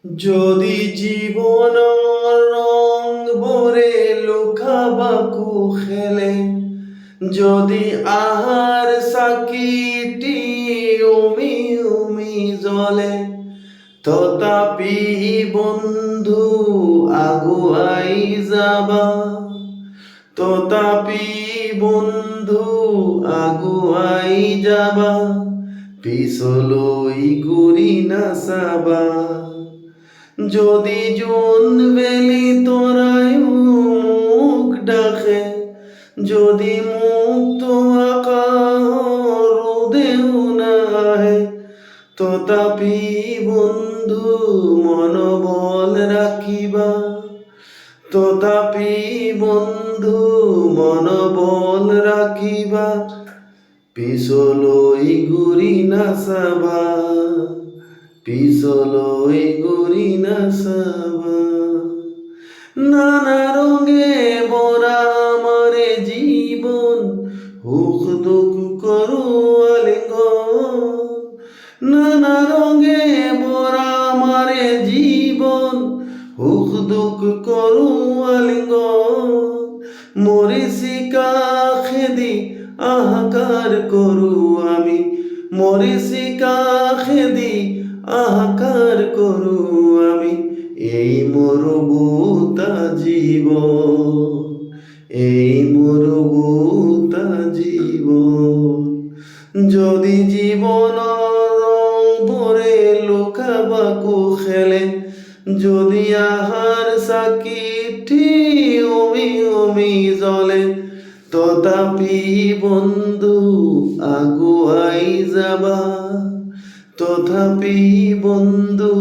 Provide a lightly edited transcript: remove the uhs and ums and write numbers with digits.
যদি জীবন রং ভরে লুকাবাকু খেলে, যদি আহার সাকিটি উমি উমি জ্বলে, তথাপি বন্ধু আগুয়াই যাবা, তথাপি বন্ধু আগুয়াই যাবা, পিছলৈ ঘূৰি নাচাবা। যদি জোন বেলি তৰাই মোক ডাকে, যদি মুক্ত আকাশৰ ৰ'দেও নাহে, তথাপি বন্ধু মনোবল ৰাখিবা, তথাপি বন্ধু মনোবল ৰাখিবা, পিছলৈ ঘূৰি নাচাবা, পিছলৈ ঘূৰি নাচাবা। নানা রঙে ভরা আমার জীবন, সুখ দুঃখ করু আলিঙ্গন। নানা রঙে ভরা আমার জীবন, সুখ দুঃখ করু আলিঙ্গন। মরিচিকা খেদি আহাকার করু আমি, মরিচিকা খেদি আহাকার করু আমি। এই মরুভূতা জীবন, এই মরুভূতা জীবন। যদি জীবন রং ভরে লুকাবাকু খেলে, যদি আহার সাকিটি উমি উমি জ্বলে, তথাপি বন্ধু আগুয়াই যাবা, তথাপি বন্ধু